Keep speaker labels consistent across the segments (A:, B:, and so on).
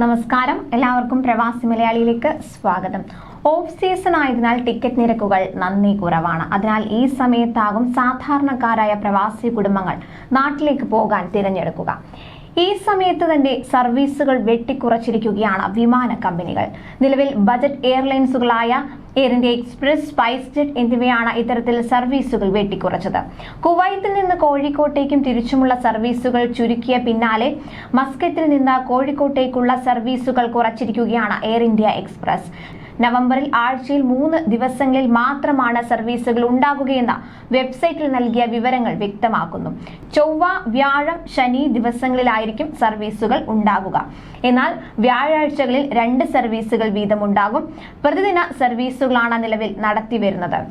A: നമസ്കാരം, എല്ലാവർക്കും പ്രവാസി മലയാളിയിലേക്ക് സ്വാഗതം. ഓഫ് സീസൺ ആയതിനാൽ ടിക്കറ്റ് നിരക്കുകൾ നന്നേ കുറവാണ്. അതിനാൽ ഈ സമയത്താകും സാധാരണക്കാരായ പ്രവാസി കുടുംബങ്ങൾ നാട്ടിലേക്ക് പോകാൻ തിരഞ്ഞെടുക്കുക. ഈ സമയത്ത് തന്നെ സർവീസുകൾ വെട്ടിക്കുറച്ചിരിക്കുകയാണ് വിമാന കമ്പനികൾ. നിലവിൽ ബജറ്റ് എയർലൈൻസുകളായ Air India Express, SpiceJet എന്നിവയാണ് ഇത്തരത്തിൽ സർവീസുകൾ വെട്ടിക്കുറച്ചത്. കുവൈത്തിൽ നിന്ന് കോഴിക്കോട്ടേക്കും തിരിച്ചുമുള്ള സർവീസുകൾ ചുരുക്കിയ പിന്നാലെ മസ്കറ്റിൽ നിന്ന് കോഴിക്കോട്ടേക്കുള്ള സർവീസുകൾ കുറച്ചിരിക്കുകയാണ് എയർ ഇന്ത്യ എക്സ്പ്രസ്. നവംബറിൽ ആഴ്ചയിൽ 3 ദിവസങ്ങളിൽ മാത്രമാണ് സർവീസുകൾ ഉണ്ടാകുകയെന്ന വെബ്സൈറ്റിൽ നൽകിയ വിവരങ്ങൾ വ്യക്തമാക്കുന്നു. ചൊവ്വ, വ്യാഴം, ശനി ദിവസങ്ങളിലായിരിക്കും സർവീസുകൾ ഉണ്ടാകുക. എന്നാൽ വ്യാഴാഴ്ചകളിൽ 2 സർവീസുകൾ വീതമുണ്ടാകും. പ്രതിദിന സർവീസുകളാണ് നിലവിൽ നടത്തിവരുന്നത്.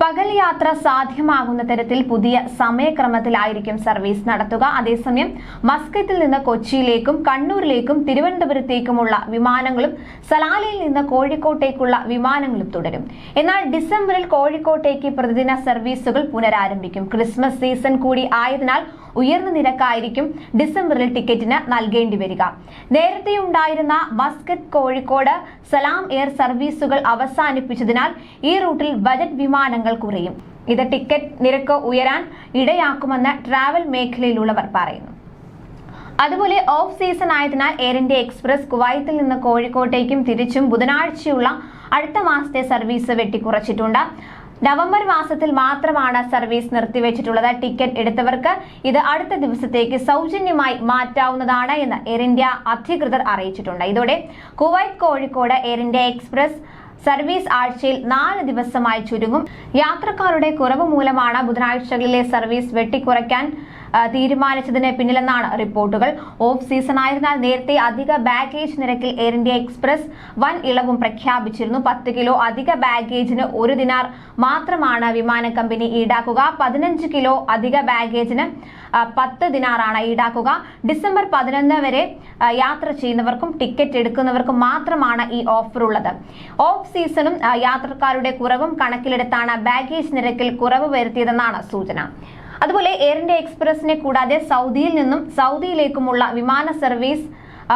A: പകൽ യാത്ര സാധ്യമാകുന്ന തരത്തിൽ പുതിയ സമയക്രമത്തിലായിരിക്കും സർവീസ് നടത്തുക. അതേസമയം മസ്കറ്റിൽ നിന്ന് കൊച്ചിയിലേക്കും കണ്ണൂരിലേക്കും തിരുവനന്തപുരത്തേക്കുമുള്ള വിമാനങ്ങളും സലാലയിൽ നിന്ന് കോഴിക്കോട്ടേക്കുള്ള വിമാനങ്ങളും തുടരും. എന്നാൽ ഡിസംബറിൽ കോഴിക്കോട്ടേക്ക് പ്രതിദിന സർവീസുകൾ പുനരാരംഭിക്കും. ക്രിസ്മസ് സീസൺ കൂടി ആയതിനാൽ ഉയർന്ന നിരക്കായിരിക്കും ഡിസംബറിൽ ടിക്കറ്റിന് നൽകേണ്ടി വരിക. നേരത്തെ ഉണ്ടായിരുന്ന മസ്കറ്റ് കോഴിക്കോട് സലാം എയർ സർവീസുകൾ അവസാനിപ്പിച്ചതിനാൽ ഈ റൂട്ടിൽ ബജറ്റ് വിമാനങ്ങൾ കുറയും. ഇത് ടിക്കറ്റ് നിരക്ക് ഉയരാൻ ഇടയാക്കുമെന്ന് ട്രാവൽ മേഖലയിലുള്ളവർ പറയുന്നു. അതുപോലെ ഓഫ് സീസൺ ആയതിനാൽ എയർ ഇന്ത്യ എക്സ്പ്രസ് കുവൈത്തിൽ നിന്ന് കോഴിക്കോട്ടേക്കും തിരിച്ചും ബുധനാഴ്ചയുള്ള അടുത്ത മാസത്തെ സർവീസ് വെട്ടിക്കുറച്ചിട്ടുണ്ട്. നവംബർ മാസത്തിൽ മാത്രമാണ് സർവീസ് നിർത്തിവെച്ചിട്ടുള്ളത്. ടിക്കറ്റ് എടുത്തവർക്ക് ഇത് അടുത്ത ദിവസത്തേക്ക് സൗജന്യമായി മാറ്റാവുന്നതാണ് എന്ന് എയർ ഇന്ത്യ അധികൃതർ അറിയിച്ചിട്ടുണ്ട്. ഇതോടെ Kuwait Kozhikode air India express service ആഴ്ചയിൽ 4 ദിവസമായി ചുരുങ്ങും. യാത്രക്കാരുടെ കുറവ് മൂലമാണ് ബുധനാഴ്ചകളിലെ സർവീസ് വെട്ടിക്കുറയ്ക്കാൻ തീരുമാനിച്ചതിന് പിന്നിലെന്നാണ് റിപ്പോർട്ടുകൾ. ഓഫ് സീസൺ ആയതിനാൽ നേരത്തെ അധിക ബാഗേജ് നിരക്കിൽ എയർ ഇന്ത്യ എക്സ്പ്രസ് വൻ ഇളവും പ്രഖ്യാപിച്ചിരുന്നു. 10 കിലോ അധിക ബാഗേജിന് 1 ദിനാർ മാത്രമാണ് വിമാന കമ്പനി ഈടാക്കുക. 15 കിലോ അധിക ബാഗേജിന് 10 ദിനാറാണ് ഈടാക്കുക. ഡിസംബർ 11 വരെ യാത്ര ചെയ്യുന്നവർക്കും ടിക്കറ്റ് എടുക്കുന്നവർക്കും മാത്രമാണ് ഈ ഓഫർ ഉള്ളത്. ഓഫ് സീസണും യാത്രക്കാരുടെ കുറവും കണക്കിലെടുത്താണ് ബാഗേജ് നിരക്കിൽ കുറവ് വരുത്തിയതെന്നാണ് സൂചന. അതുപോലെ എയർ ഇന്ത്യ എക്സ്പ്രസിനെ കൂടാതെ സൗദിയിൽ നിന്നും സൗദിയിലേക്കുമുള്ള വിമാന സർവീസ്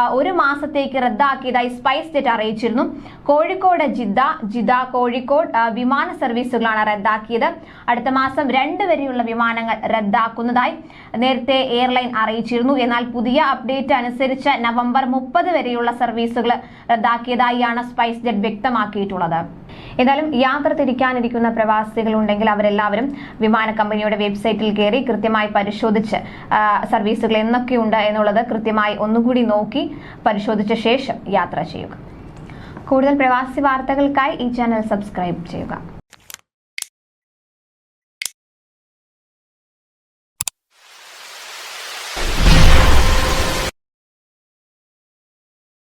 A: 1 മാസത്തേക്ക് റദ്ദാക്കിയതായി സ്പൈസ് ജെറ്റ് അറിയിച്ചിരുന്നു. കോഴിക്കോട് ജിദ്ദ കോഴിക്കോട് വിമാന സർവീസുകളാണ് റദ്ദാക്കിയത്. അടുത്ത മാസം 2 വരെയുള്ള വിമാനങ്ങൾ റദ്ദാക്കുന്നതായി നേരത്തെ എയർലൈൻ അറിയിച്ചിരുന്നു. എന്നാൽ പുതിയ അപ്ഡേറ്റ് അനുസരിച്ച് നവംബർ 30 വരെയുള്ള സർവീസുകൾ റദ്ദാക്കിയതായാണ് സ്പൈസ് ജെറ്റ് വ്യക്തമാക്കിയിട്ടുള്ളത്. ഏതായാലും യാത്ര തിരിക്കാനിരിക്കുന്ന പ്രവാസികൾ ഉണ്ടെങ്കിൽ അവരെല്ലാവരും വിമാന കമ്പനിയുടെ വെബ്സൈറ്റിൽ കയറി കൃത്യമായി പരിശോധിച്ച് സർവീസുകൾ എന്നൊക്കെയുണ്ട് എന്നുള്ളത് കൃത്യമായി ഒന്നുകൂടി നോക്കി പരിശോധിച്ച ശേഷം യാത്ര ചെയ്യുക. കൂടുതൽ പ്രവാസി വാർത്തകൾക്കായി ഈ ചാനൽ സബ്സ്ക്രൈബ് ചെയ്യുക.